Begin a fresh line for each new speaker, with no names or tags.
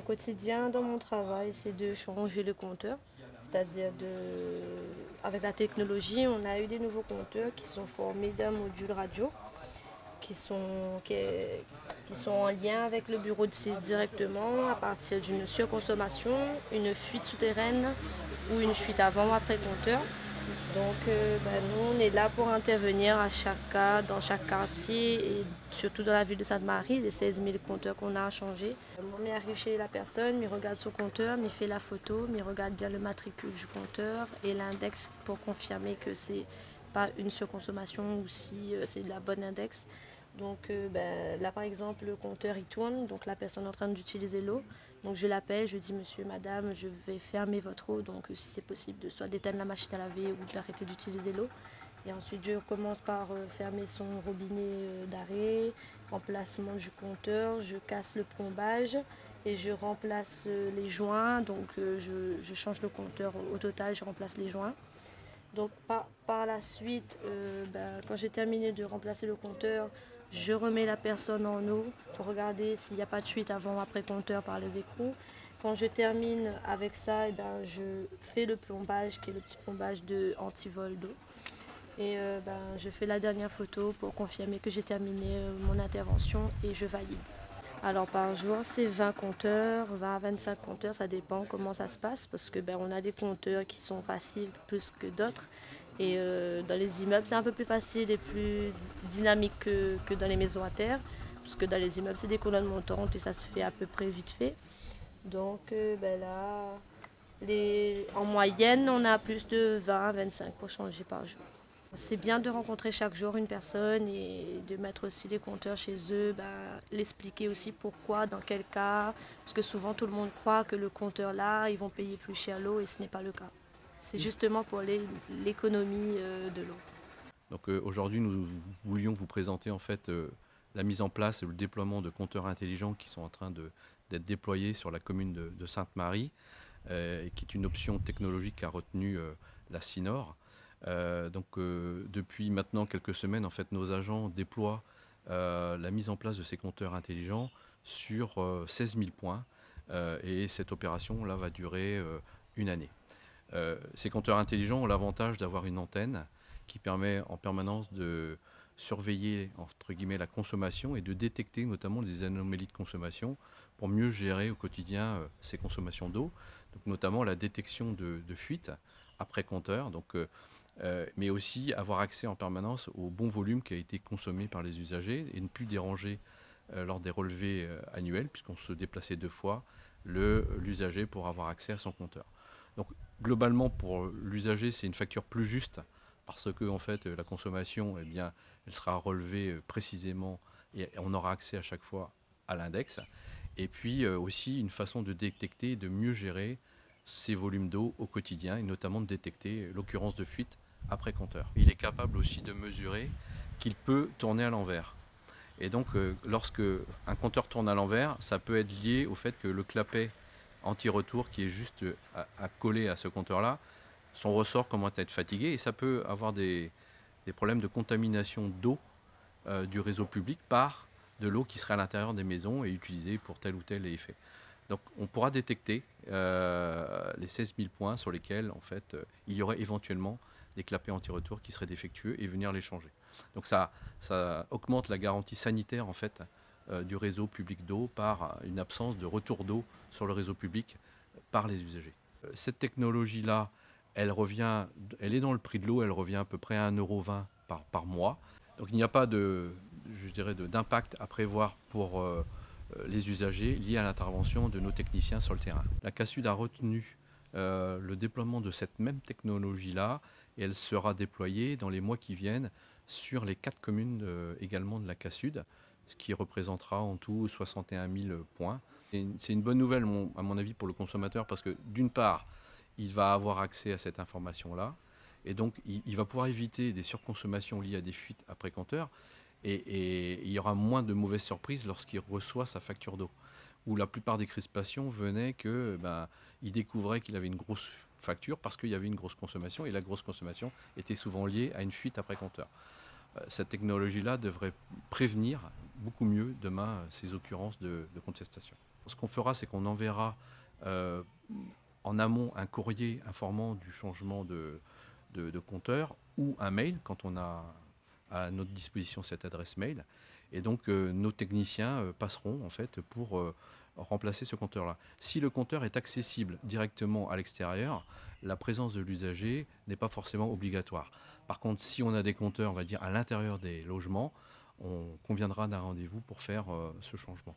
quotidien dans mon travail, c'est de changer le compteur. C'est-à-dire avec la technologie, on a eu des nouveaux compteurs qui sont formés d'un module radio, qui sont, qui, qui sont en lien avec le bureau de sise directement à partir d'une surconsommation, une fuite souterraine ou une fuite avant ou après compteur. Donc nous, on est là pour intervenir à chaque cas, dans chaque quartier et surtout dans la ville de Sainte-Marie, les 16 000 compteurs qu'on a à changer. On arrive chez la personne, il regarde son compteur, il fait la photo, il regarde bien le matricule du compteur et l'index pour confirmer que c'est pas une surconsommation ou si c'est de la bonne index. Donc là par exemple le compteur il tourne, donc la personne est en train d'utiliser l'eau. Donc je l'appelle, je dis monsieur, madame, je vais fermer votre eau, donc si c'est possible de soit d'éteindre la machine à laver ou d'arrêter d'utiliser l'eau. Et ensuite je commence par fermer son robinet d'arrêt, remplacement du compteur, je casse le plombage et je remplace les joints, donc je change le compteur au total, je remplace les joints. Donc par la suite, quand j'ai terminé de remplacer le compteur, je remets la personne en eau pour regarder s'il n'y a pas de fuite avant ou après compteur par les écrous. Quand je termine avec ça, je fais le plombage qui est le petit plombage de anti-vol d'eau. Et je fais la dernière photo pour confirmer que j'ai terminé mon intervention et je valide. Alors par jour, c'est 20 compteurs, 20 à 25 compteurs, ça dépend comment ça se passe parce que on a des compteurs qui sont faciles plus que d'autres. Et dans les immeubles, c'est un peu plus facile et plus dynamique que dans les maisons à terre. Parce que dans les immeubles, c'est des colonnes montantes et ça se fait à peu près vite fait. Donc là, en moyenne, on a plus de 20 à 25 pour changer par jour. C'est bien de rencontrer chaque jour une personne et de mettre aussi les compteurs chez eux, l'expliquer aussi pourquoi, dans quel cas, parce que souvent tout le monde croit que le compteur là, ils vont payer plus cher l'eau et ce n'est pas le cas. C'est justement pour l'économie de l'eau.
Donc aujourd'hui, nous voulions vous présenter en fait la mise en place et le déploiement de compteurs intelligents qui sont en train d'être déployés sur la commune de Sainte-Marie, et qui est une option technologique qu'a retenue la CINOR. Depuis maintenant quelques semaines, en fait, nos agents déploient la mise en place de ces compteurs intelligents sur 16 000 points, et cette opération là va durer une année. Ces compteurs intelligents ont l'avantage d'avoir une antenne qui permet en permanence de surveiller entre guillemets la consommation et de détecter notamment des anomalies de consommation pour mieux gérer au quotidien ces consommations d'eau, donc notamment la détection de fuites après compteur, mais aussi avoir accès en permanence au bon volume qui a été consommé par les usagers et ne plus déranger lors des relevés annuels, puisqu'on se déplaçait 2 fois l'usager pour avoir accès à son compteur. Donc globalement, pour l'usager, c'est une facture plus juste parce que en fait, la consommation, eh bien, elle sera relevée précisément et on aura accès à chaque fois à l'index. Et puis aussi une façon de détecter et de mieux gérer ces volumes d'eau au quotidien et notamment de détecter l'occurrence de fuite après compteur. Il est capable aussi de mesurer qu'il peut tourner à l'envers. Et donc, lorsque un compteur tourne à l'envers, ça peut être lié au fait que le clapet anti-retour qui est juste à coller à ce compteur-là, son ressort commence à être fatigué et ça peut avoir des problèmes de contamination d'eau du réseau public par de l'eau qui serait à l'intérieur des maisons et utilisée pour tel ou tel effet. Donc on pourra détecter les 16 000 points sur lesquels en fait, il y aurait éventuellement des clapets anti-retour qui seraient défectueux et venir les changer. Donc ça augmente la garantie sanitaire en fait, du réseau public d'eau par une absence de retour d'eau sur le réseau public par les usagers. Cette technologie-là, elle est dans le prix de l'eau, elle revient à peu près à 1,20 € par mois. Donc il n'y a pas d'impact à prévoir pour les usagers liés à l'intervention de nos techniciens sur le terrain. La CASUD a retenu le déploiement de cette même technologie-là et elle sera déployée dans les mois qui viennent sur les 4 communes également de la CASUD, ce qui représentera en tout 61 000 points. C'est une bonne nouvelle, à mon avis, pour le consommateur parce que d'une part, il va avoir accès à cette information-là et donc il va pouvoir éviter des surconsommations liées à des fuites après compteur et il y aura moins de mauvaises surprises lorsqu'il reçoit sa facture d'eau, où la plupart des crispations venaient il découvrait qu'il avait une grosse facture parce qu'il y avait une grosse consommation et la grosse consommation était souvent liée à une fuite après compteur. Cette technologie-là devrait prévenir beaucoup mieux demain ces occurrences de contestation. Ce qu'on fera, c'est qu'on enverra euh, en amont un courrier informant du changement de compteur ou un mail quand on a à notre disposition cette adresse mail. Et donc nos techniciens passeront en fait pour remplacer ce compteur-là. Si le compteur est accessible directement à l'extérieur, la présence de l'usager n'est pas forcément obligatoire. Par contre, si on a des compteurs, on va dire, à l'intérieur des logements, on conviendra d'un rendez-vous pour faire ce changement.